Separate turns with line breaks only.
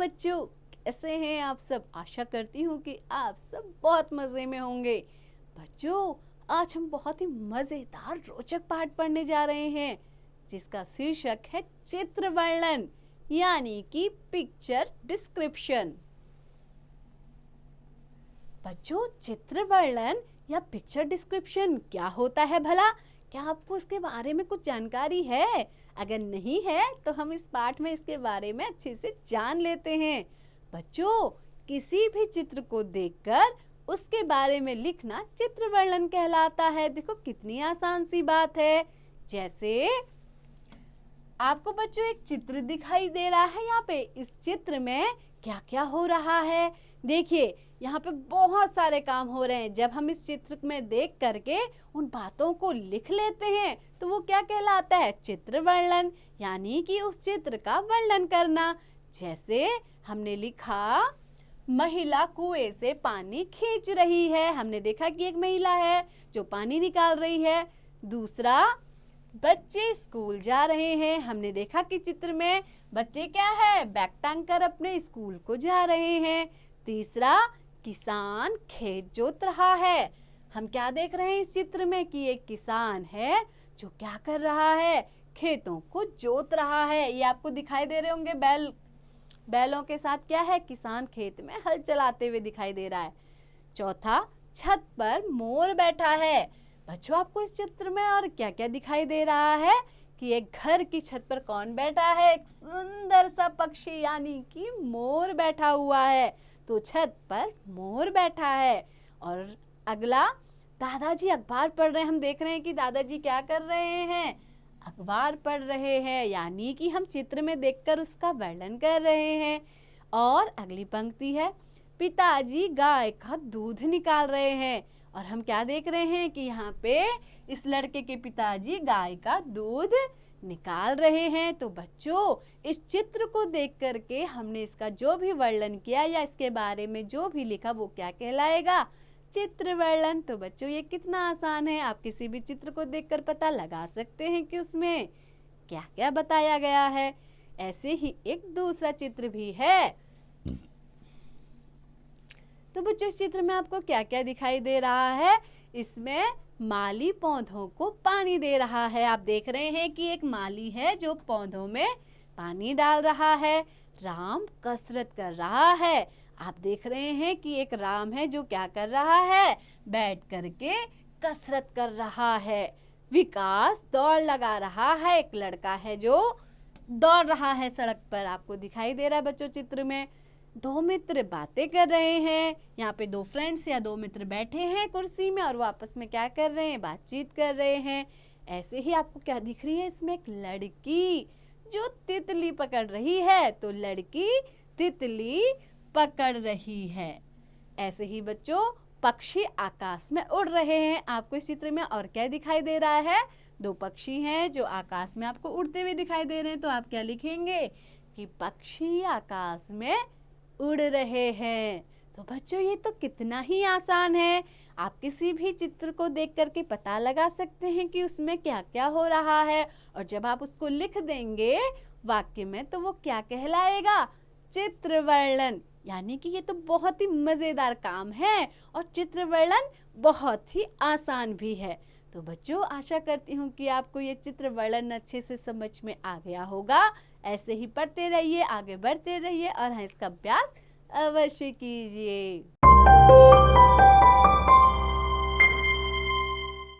बच्चों, कैसे हैं आप सब? आशा करती हूँ कि आप सब बहुत मज़े में होंगे। बच्चों, आज हम बहुत ही मज़ेदार रोचक पाठ पढ़ने जा रहे हैं जिसका शीर्षक है चित्र वर्णन यानी कि पिक्चर डिस्क्रिप्शन। बच्चों, चित्र वर्णन या पिक्चर डिस्क्रिप्शन क्या होता है भला? क्या आपको इसके बारे में कुछ जानकारी है? अगर नहीं है तो हम इस पाठ में इसके बारे में अच्छे से जान लेते हैं। बच्चों, किसी भी चित्र को देखकर उसके बारे में लिखना चित्र वर्णन कहलाता है। देखो कितनी आसान सी बात है। जैसे आपको बच्चों एक चित्र दिखाई दे रहा है, यहाँ पे इस चित्र में क्या क्या हो रहा है। देखिए यहाँ पे बहुत सारे काम हो रहे हैं। जब हम इस चित्र में देख करके उन बातों को लिख लेते हैं तो वो क्या कहलाता है? चित्र वर्णन, यानी कि उस चित्र का वर्णन करना। जैसे हमने लिखा महिला कुएं से पानी खींच रही है। हमने देखा कि एक महिला है जो पानी निकाल रही है। दूसरा, बच्चे स्कूल जा रहे हैं। हमने देखा कि चित्र में बच्चे क्या है? बैग टांग कर अपने स्कूल को जा रहे हैं। तीसरा, किसान खेत जोत रहा है। हम क्या देख रहे हैं इस चित्र में कि एक किसान है जो क्या कर रहा है? खेतों को जोत रहा है। ये आपको दिखाई दे रहे होंगे बैलों के साथ क्या है? किसान खेत में हल चलाते हुए दिखाई दे रहा है। चौथा, छत पर मोर बैठा है। बच्चों, आपको इस चित्र में और क्या क्या दिखाई दे रहा है कि एक घर की छत पर कौन बैठा है? एक सुंदर सा पक्षी यानी कि मोर बैठा हुआ है। तो छत पर मोर बैठा है। और अगला, दादाजी अखबार पढ़ रहे हैं। हम देख रहे हैं कि दादाजी क्या कर रहे हैं? अखबार पढ़ रहे हैं, यानी कि हम चित्र में देखकर उसका वर्णन कर रहे हैं। और अगली पंक्ति है, पिताजी गाय का दूध निकाल रहे हैं। और हम क्या देख रहे हैं कि यहाँ पे इस लड़के के पिताजी गाय का दूध निकाल रहे हैं। तो बच्चों, इस चित्र को देख करके हमने इसका जो भी वर्णन किया या इसके बारे में जो भी लिखा वो क्या कहलाएगा? चित्र वर्णन। तो बच्चों, ये कितना आसान है। आप किसी भी चित्र को देखकर पता लगा सकते हैं कि उसमें क्या क्या बताया गया है। ऐसे ही एक दूसरा चित्र भी है। तो बच्चों, इस चित्र में आपको क्या क्या दिखाई दे रहा है? इसमें माली पौधों को पानी दे रहा है। आप देख रहे हैं कि एक माली है जो पौधों में पानी डाल रहा है। राम कसरत कर रहा है। आप देख रहे हैं कि एक राम है जो क्या कर रहा है? बैठ करके कसरत कर रहा है। विकास दौड़ लगा रहा है। एक लड़का है जो दौड़ रहा है सड़क पर। आपको दिखाई दे रहा है बच्चों चित्र में। दो मित्र बातें कर रहे हैं। यहाँ पे दो फ्रेंड्स या दो मित्र बैठे हैं कुर्सी में और वो आपस में क्या कर रहे हैं? बातचीत कर रहे हैं। ऐसे ही आपको क्या दिख रही है? इसमें एक लड़की जो तितली पकड़ रही है। तो लड़की तितली पकड़ रही है। ऐसे ही बच्चों, पक्षी आकाश में उड़ रहे हैं। आपको इस चित्र में और क्या दिखाई दे रहा है? दो पक्षी हैं जो आकाश में आपको उड़ते हुए दिखाई दे रहे हैं। तो आप क्या लिखेंगे कि पक्षी आकाश में उड़ रहे हैं। तो बच्चों, ये तो कितना ही आसान है। आप किसी भी चित्र को देख करके पता लगा सकते हैं कि उसमें क्या क्या हो रहा है। और जब आप उसको लिख देंगे वाक्य में तो वो क्या कहलाएगा? चित्र वर्णन। यानी कि ये तो बहुत ही मजेदार काम है और चित्र वर्णन बहुत ही आसान भी है। तो बच्चों, आशा करती हूँ कि आपको ये चित्र वर्णन अच्छे से समझ में आ गया होगा। ऐसे ही पढ़ते रहिए, आगे बढ़ते रहिए और इसका अभ्यास अवश्य कीजिए।